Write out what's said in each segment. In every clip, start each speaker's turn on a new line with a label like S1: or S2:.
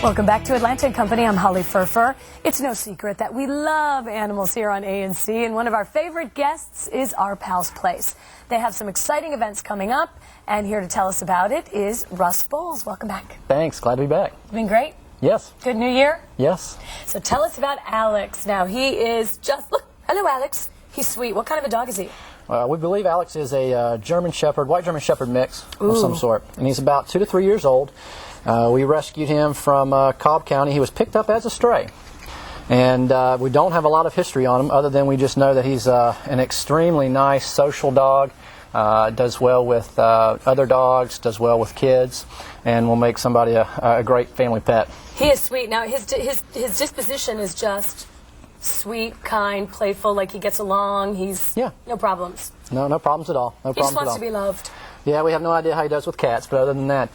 S1: Welcome back to Atlanta & Company. I'm Holly Furfer. It's no secret that we love animals here on A&C, and one of our favorite guests is Our Pals Place. They have some exciting events coming up, and here to tell us about it is Russ Bowles. Welcome back.
S2: Thanks. Glad to be back.
S1: Been great?
S2: Yes.
S1: Good New Year?
S2: Yes.
S1: So tell us about Alex. Now, he is just, look, hello, Alex. He's sweet. What kind of a dog is he?
S2: We believe Alex is a German Shepherd, white German Shepherd mix of some sort, and he's about 2 to 3 years old. We rescued him from Cobb County. He was picked up as a stray, and we don't have a lot of history on him other than we just know that he's an extremely nice social dog, does well with other dogs, does well with kids, and will make somebody a great family pet.
S1: He is sweet. Now, his disposition is just sweet, kind, playful, like he gets along. He's no problems.
S2: No problems at all. No
S1: he
S2: problems
S1: just wants
S2: at all.
S1: to be loved.
S2: Yeah, we have no idea how he does with cats, but other than that,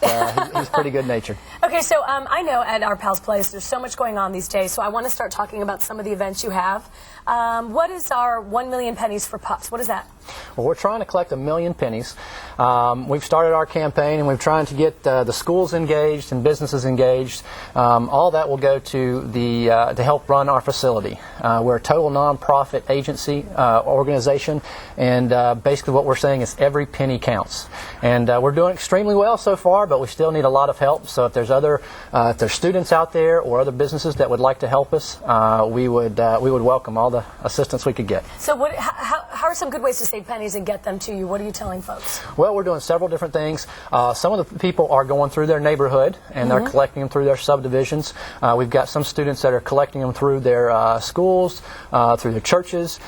S2: he's pretty good natured.
S1: Okay, so I know at Our Pals Place there's so much going on these days, so I want to start talking about some of the events you have. What is our 1 million pennies for pups? What is that?
S2: Well, we're trying to collect 1 million pennies. We've started our campaign, and we're trying to get the schools engaged and businesses engaged. All that will go to to help run our facility. We're a total nonprofit agency organization, and basically what we're saying is every penny counts. And we're doing extremely well so far, but we still need a lot of help. So if there's if there's students out there or other businesses that would like to help us, we would welcome all the assistance we could get.
S1: So how are some good ways to save pennies and get them to you? What are you telling folks?
S2: Well, we're doing several different things. Some of the people are going through their neighborhood, and they're collecting them through their subdivisions. We've got some students that are collecting them through their schools, through their churches.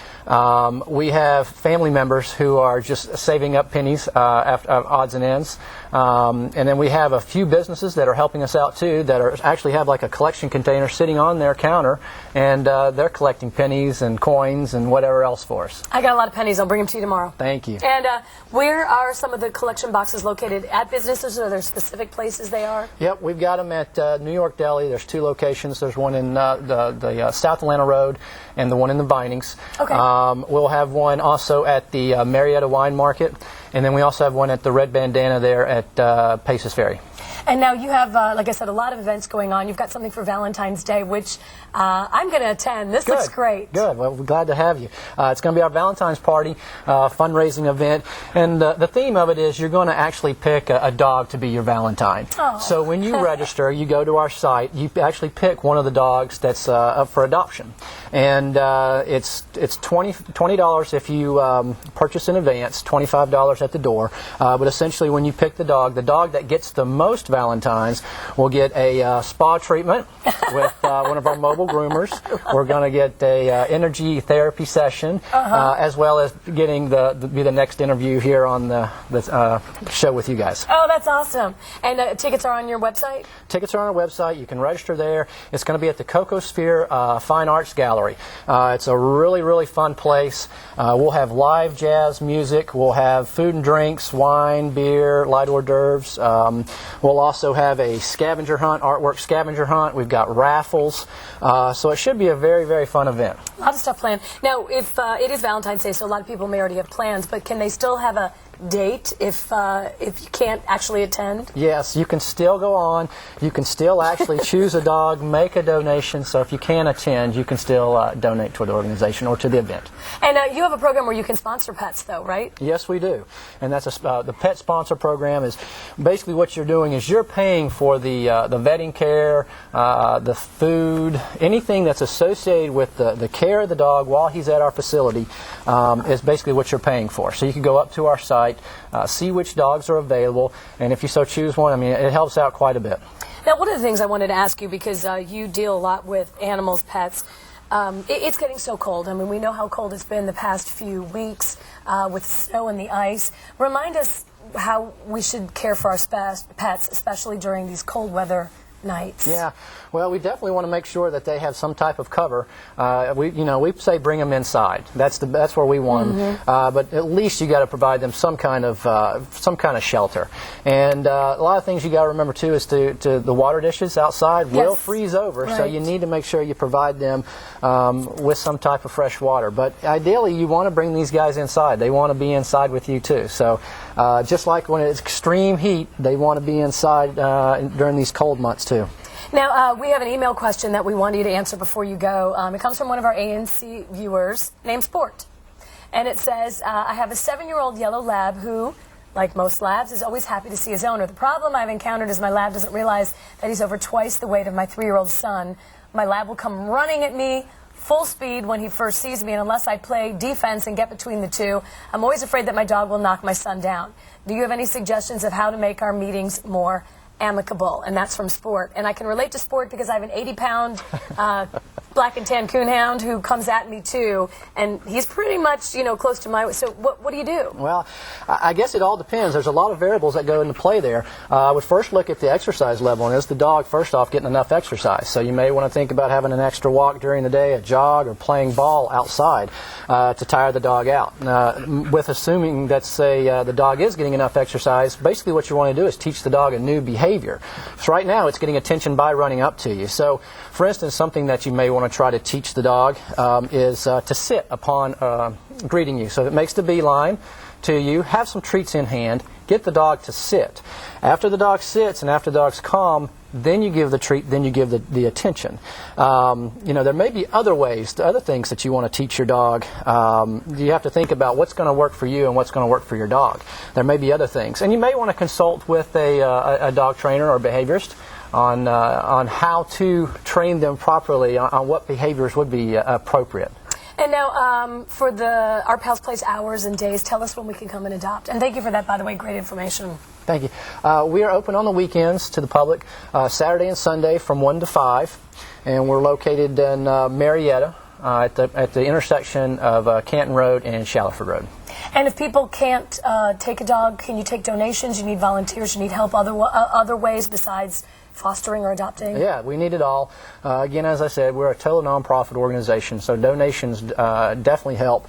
S2: We have family members who are just saving up pennies after odds and ends. And then we have a few businesses that are helping us out too, that actually have like a collection container sitting on their counter, and they're collecting pennies and coins and whatever else for us.
S1: I got a lot of pennies. I'll bring them to you tomorrow.
S2: Thank you.
S1: And where are some of the collection boxes located? At businesses, or are there specific places they are?
S2: Yep, we've got them at New York Deli. There's 2 locations. There's one in the South Atlanta Road and the one in the Vinings. Okay. We'll have one also at the Marietta Wine Market, and then we also have one at the Red Bandana there at Paces Ferry.
S1: And now you have, like I said, a lot of events going on. You've got something for Valentine's Day, which I'm going to attend. This looks great. Good.
S2: Well, we're glad to have you. It's going to be our Valentine's party fundraising event. And the theme of it is you're going to actually pick a dog to be your Valentine. Oh. So when you register, you go to our site, you actually pick one of the dogs that's up for adoption. And it's $20 if you purchase in advance, $25 at the door. But essentially when you pick the dog that gets the most Valentines will get a spa treatment with one of our mobile groomers. We're going to get a energy therapy session, as well as getting be the next interview here on the show with you guys.
S1: Oh, that's awesome. And tickets are on your website?
S2: Tickets are on our website. You can register there. It's going to be at the Cocosphere Fine Arts Gallery. It's a really, really fun place. We'll have live jazz music. We'll have food and drinks, wine, beer, light hors d'oeuvres. We'll also have a scavenger hunt, artwork scavenger hunt. We've got raffles. So it should be a very, very fun event.
S1: A lot of stuff planned. Now, if it is Valentine's Day, so a lot of people may already have plans, but can they still have a date if you can't actually attend?
S2: Yes, you can still go on. You can still actually choose a dog, make a donation. So if you can't attend, you can still donate to the organization or to the event.
S1: And you have a program where you can sponsor pets, though, right?
S2: Yes, we do. And that's the pet sponsor program. Is basically what you're doing is you're paying for the vetting care, the food, anything that's associated with the care of the dog while he's at our facility is basically what you're paying for. So you can go up to our site, see which dogs are available, and if you so choose one, I mean, it helps out quite a bit.
S1: Now, one of the things I wanted to ask you, because you deal a lot with animals, pets, it's getting so cold. I mean, we know how cold it's been the past few weeks with snow and the ice. Remind us how we should care for our pets, especially during these cold weather nights.
S2: Yeah, well, we definitely want to make sure that they have some type of cover. We say bring them inside. That's where we want them. But at least you got to provide them some kind of shelter. And a lot of things you got to remember too is to the water dishes outside will freeze over, so you need to make sure you provide them with some type of fresh water. But ideally, you want to bring these guys inside. They want to be inside with you too. So just like when it's extreme heat, they want to be inside during these cold months too.
S1: Now, we have an email question that we want you to answer before you go. It comes from one of our ANC viewers named Sport. And it says, I have a 7-year-old yellow lab who, like most labs, is always happy to see his owner. The problem I've encountered is my lab doesn't realize that he's over twice the weight of my 3-year-old son. My lab will come running at me full speed when he first sees me, and unless I play defense and get between the two, I'm always afraid that my dog will knock my son down. Do you have any suggestions of how to make our meetings more amicable? And that's from Sport. And I can relate to Sport because I have an 80-pound black and tan coonhound who comes at me too, and he's pretty much, you know, close to my. So what do you do?
S2: Well, I guess it all depends. There's a lot of variables that go into play there. I would first look at the exercise level, and is the dog first off getting enough exercise? So you may want to think about having an extra walk during the day, a jog, or playing ball outside to tire the dog out. With assuming that, say, the dog is getting enough exercise, basically what you want to do is teach the dog a new behavior. So right now it's getting attention by running up to you. So, for instance, something that you may want to try to teach the dog is to sit upon greeting you. So it makes the beeline to you, have some treats in hand, get the dog to sit. After the dog sits and after the dog's calm, then you give the treat, then you give the attention. You know, there may be other ways, other things that you want to teach your dog. You have to think about what's going to work for you and what's going to work for your dog. There may be other things. And you may want to consult with a dog trainer or behaviorist on how to train them properly on what behaviors would be appropriate.
S1: And now, for the Our Pals Place hours and days, tell us when we can come and adopt. And thank you for that, by the way, great information.
S2: Thank you. We are open on the weekends to the public, Saturday and Sunday from 1 to 5, and we're located in Marietta at the intersection of Canton Road and Shallowford Road.
S1: And if people can't take a dog, can you take donations? You need volunteers? You need help other ways besides fostering or adopting?
S2: Yeah, we need it all. Again, as I said, we're a total nonprofit organization, so donations definitely help.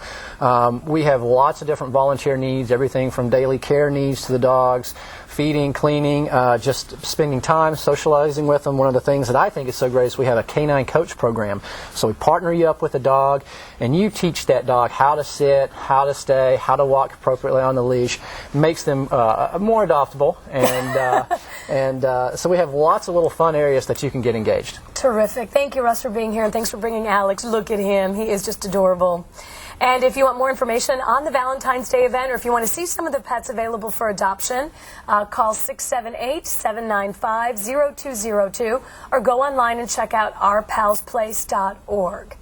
S2: We have lots of different volunteer needs, everything from daily care needs to the dogs, feeding, cleaning, just spending time socializing with them. One of the things that I think is so great is we have a canine coach program. So we partner you up with a dog, and you teach that dog how to sit, how to stay, how to walk appropriately on the leash. Makes them more adoptable, and so we have lots of little fun areas that you can get engaged.
S1: Terrific. Thank you, Russ, for being here, and thanks for bringing Alex. Look at him. He is just adorable. And if you want more information on the Valentine's Day event, or if you want to see some of the pets available for adoption, call 678-795-0202 or go online and check out ourpalsplace.org.